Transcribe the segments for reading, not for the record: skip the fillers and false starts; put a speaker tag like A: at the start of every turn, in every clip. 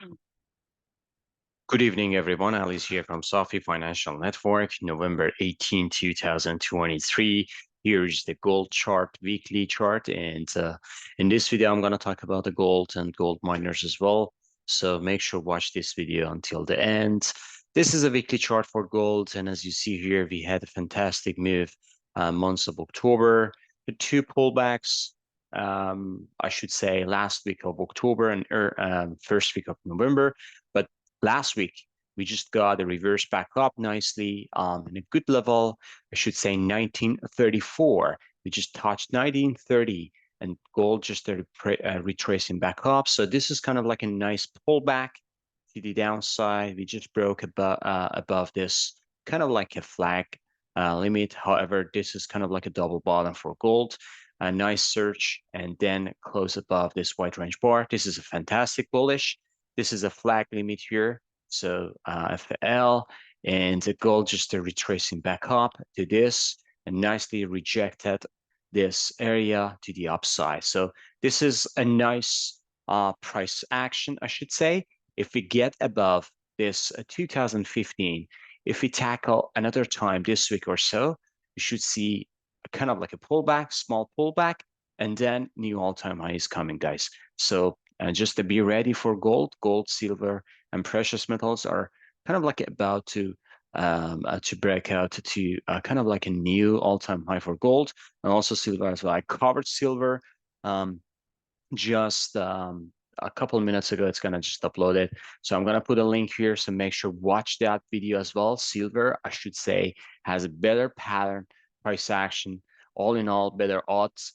A: Good evening, everyone. Ali's here from Sophie Financial Network, November 18, 2023. Here's the gold chart, weekly chart. And in this video, I'm going to talk about the gold and gold miners as well. So make sure to watch this video until the end. This is a weekly chart for gold. And as you see here, we had a fantastic move months of October. The two pullbacks, I should say, last week of October and first week of November. But last week, we just got a reverse back up nicely in a good level. I should say 1934. We just touched 1930 and gold just started retracing back up. So this is kind of like a nice pullback to the downside. We just broke above this, kind of like a flag limit. However, this is kind of like a double bottom for gold. A nice surge and then close above this white range bar. This is a fantastic bullish. This is a flag limit here. So FL and the gold just retracing back up to this and nicely rejected this area to the upside. So this is a nice price action, I should say. If we get above this 2015, if we tackle another time this week or so, we should see kind of like a pullback, small pullback, and then new all-time high is coming, guys. So just to be ready for gold, silver, and precious metals are kind of like about to break out to kind of like a new all-time high for gold and also silver as well. I covered silver just a couple of minutes ago. It's gonna just upload it, so I'm gonna put a link here. So make sure watch that video as well. Silver, I should say, has a better pattern, price action. All in all, better odds,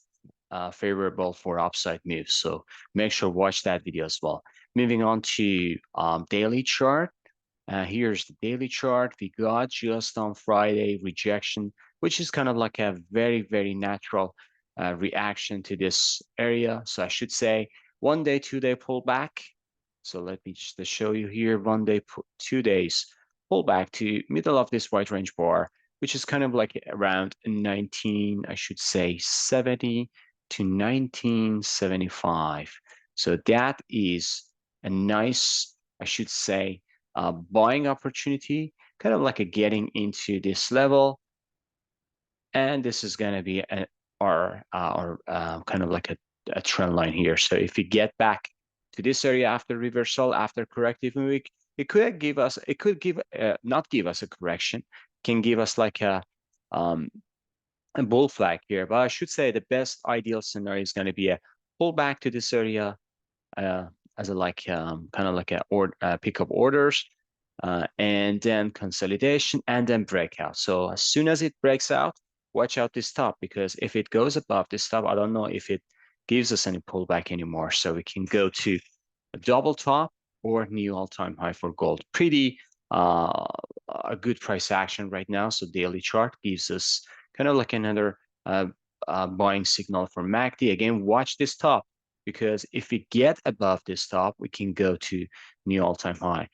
A: favorable for upside moves. So make sure watch that video as well. Moving on to daily chart. Here's the daily chart. We got just on Friday rejection, which is kind of like a very, very natural reaction to this area. So I should say 1 day, 2 day pullback. So let me just show you here 1 day, 2 days pullback to middle of this white range bar, which is kind of like around 19, I should say 70 to 1975. So that is a nice, I should say, buying opportunity, kind of like a getting into this level. And this is going to be our kind of like a trend line here. So if we get back to this area after reversal, after corrective week, it could give us, it could give, not give us a correction, can give us like a bull flag here. But I should say the best ideal scenario is going to be a pullback to this area uh, as a like kind of like a pick up orders, and then consolidation and then breakout. So as soon as it breaks out, watch out this top, because if it goes above this top, I don't know if it gives us any pullback anymore. So we can go to a double top or new all-time high for gold. Pretty a good price action right now. So daily chart gives us kind of like another buying signal for MACD. Again, watch this top, because if we get above this top, we can go to new all-time high.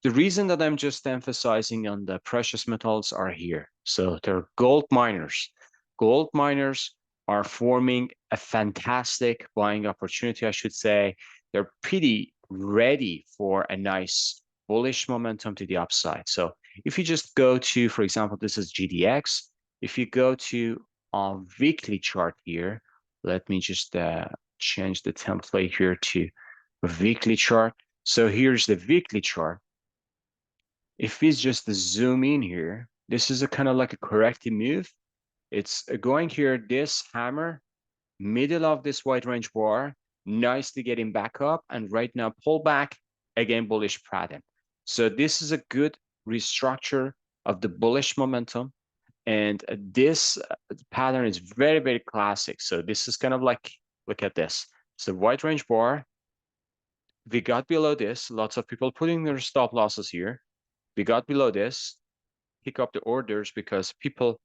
A: The reason that I'm just emphasizing on the precious metals are here. So they're gold miners. Gold miners are forming a fantastic buying opportunity, I should say. They're pretty ready for a nice bullish momentum to the upside. So if you just go to, for example, this is GDX. If you go to a weekly chart here, let me just change the template here to a weekly chart. So here's the weekly chart. If we just zoom in here, this is a kind of like a corrective move. It's going here, this hammer, middle of this white range bar, nicely getting back up, and right now pull back, again, bullish pattern. So this is a good restructure of the bullish momentum. And this pattern is very, very classic. So this is kind of like, look at this. So white range bar, we got below this, lots of people putting their stop losses here. We got below this, pick up the orders, because people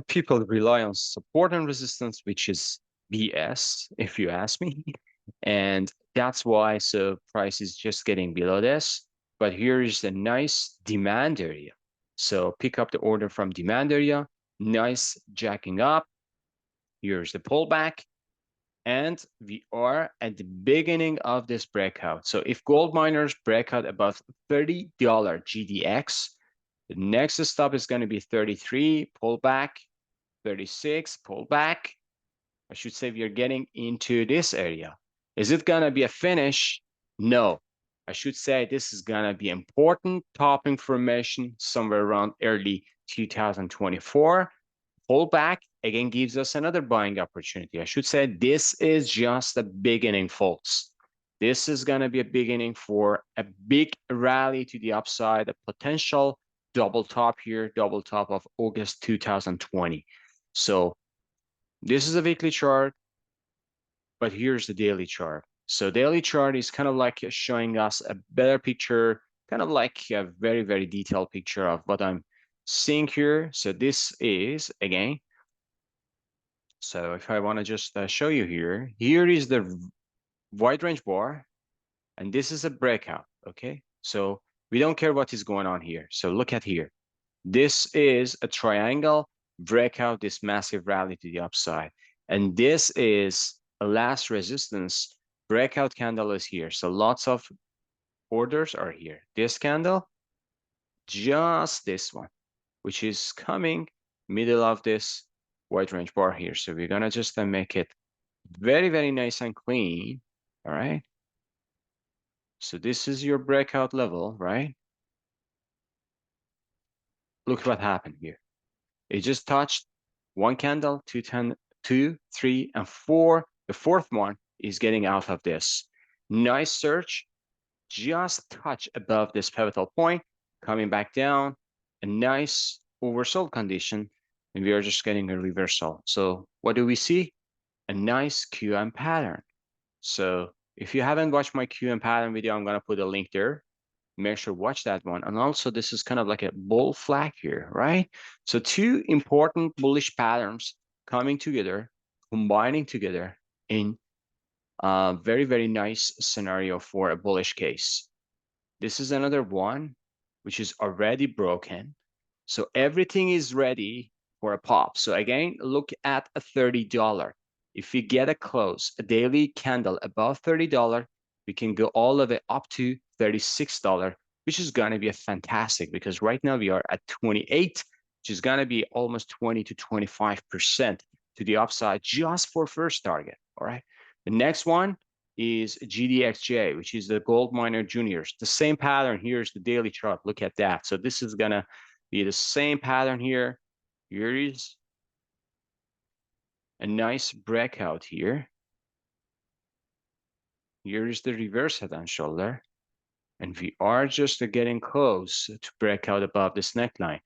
A: rely on support and resistance, which is BS, if you ask me. And that's why so price is just getting below this. But here is a nice demand area. So pick up the order from demand area, nice jacking up. Here's the pullback. And we are at the beginning of this breakout. So if gold miners break out above $30 GDX, the next stop is going to be 33, pull back, 36, pull back. I should say we are getting into this area. Is it going to be a finish? No. I should say this is going to be important topping formation somewhere around early 2024. Pullback again gives us another buying opportunity. I should say this is just the beginning, folks. This is going to be a beginning for a big rally to the upside, a potential double top here, double top of August 2020. So this is a weekly chart, but here's the daily chart. So daily chart is kind of like showing us a better picture, kind of like a very, very detailed picture of what I'm seeing here. So this is, again, so if I want to just show you here, here is the wide range bar, and this is a breakout, okay? So we don't care what is going on here. So look at here. This is a triangle breakout, this massive rally to the upside. And this is a last resistance breakout candle is here. So lots of orders are here. This candle, just this one, which is coming middle of this wide range bar here. So we're gonna just make it very, very nice and clean. All right. So this is your breakout level, right? Look what happened here. It just touched one candle, two, three, and four. The fourth one is getting out of this. Nice search, just touch above this pivotal point, coming back down, a nice oversold condition, and we are just getting a reversal. So what do we see? A nice QM pattern. So if you haven't watched my QM pattern video, I'm gonna put a link there. Make sure watch that one. And also this is kind of like a bull flag here, right? So two important bullish patterns coming together, combining together in a very, very nice scenario for a bullish case. This is another one which is already broken. So everything is ready for a pop. So again, look at a $30. If we get a close, a daily candle above $30, we can go all the way up to $36, which is going to be a fantastic because right now we are at 28, which is going to be almost 20 to 25% to the upside just for first target. All right. The next one is gdxj, which is the gold miner juniors. The same pattern. Here's the daily chart. Look at that. So this is going to be the same pattern here. Here is a nice breakout here. Here is the reverse head and shoulder. And we are just getting close to break out above this neckline.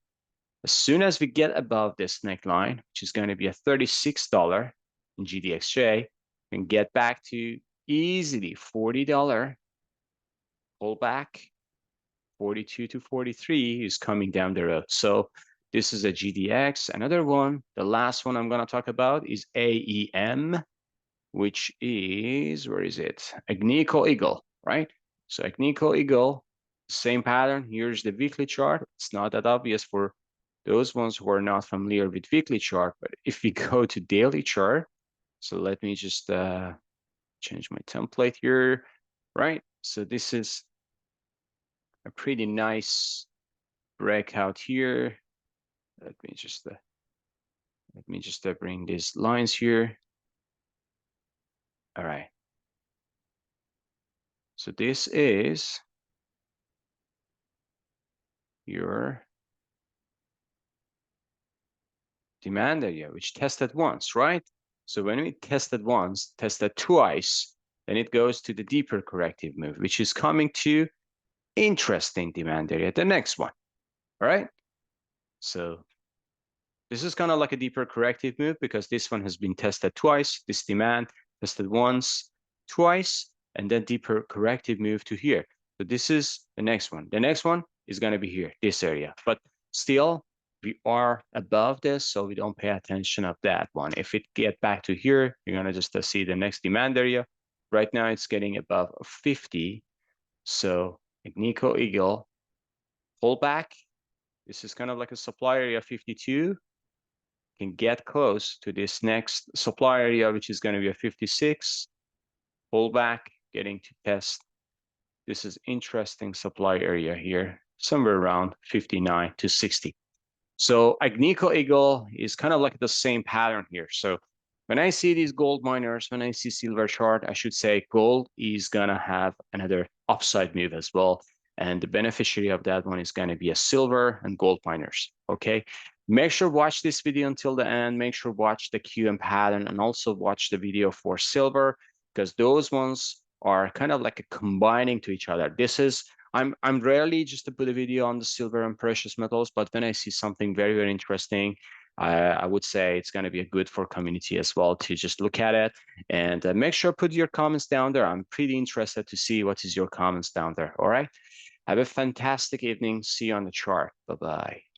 A: As soon as we get above this neckline, which is going to be a $36 in GDXJ, we can get back to easily $40 pullback. 42 to 43 is coming down the road. So this is a GDX. Another one, the last one I'm going to talk about is AEM, which is, where is it? Agnico Eagle, right? So Agnico Eagle, same pattern. Here's the weekly chart. It's not that obvious for those ones who are not familiar with weekly chart, but if we go to daily chart, so let me just change my template here, right? So this is a pretty nice breakout here. Let me just bring these lines here. All right. So this is your demand area, which tested once, right? So when we tested once, tested twice, then it goes to the deeper corrective move, which is coming to interesting demand area, the next one, all right? So this is kind of like a deeper corrective move because this one has been tested twice, this demand tested once, twice, and then deeper corrective move to here. So this is the next one. The next one is going to be here, this area. But still, we are above this, so we don't pay attention of that one. If it get back to here, you're going to just see the next demand area. Right now, it's getting above 50. So Agnico Eagle, pull back. This is kind of like a supply area 52. can get close to this next supply area, which is going to be a 56, pull back, getting to test. This is interesting supply area here, somewhere around 59 to 60. So Agnico Eagle is kind of like the same pattern here. So when I see these gold miners, when I see silver chart, I should say gold is gonna have another upside move as well. And the beneficiary of that one is gonna be a silver and gold miners, okay? Make sure watch this video until the end. Make sure watch the QM pattern and also watch the video for silver because those ones are kind of like a combining to each other. This is I'm rarely just to put a video on the silver and precious metals, but when I see something very, very interesting, I would say it's going to be a good for community as well to just look at it and make sure put your comments down there. I'm pretty interested to see what is your comments down there. All right. Have a fantastic evening. See you on the chart. Bye-bye.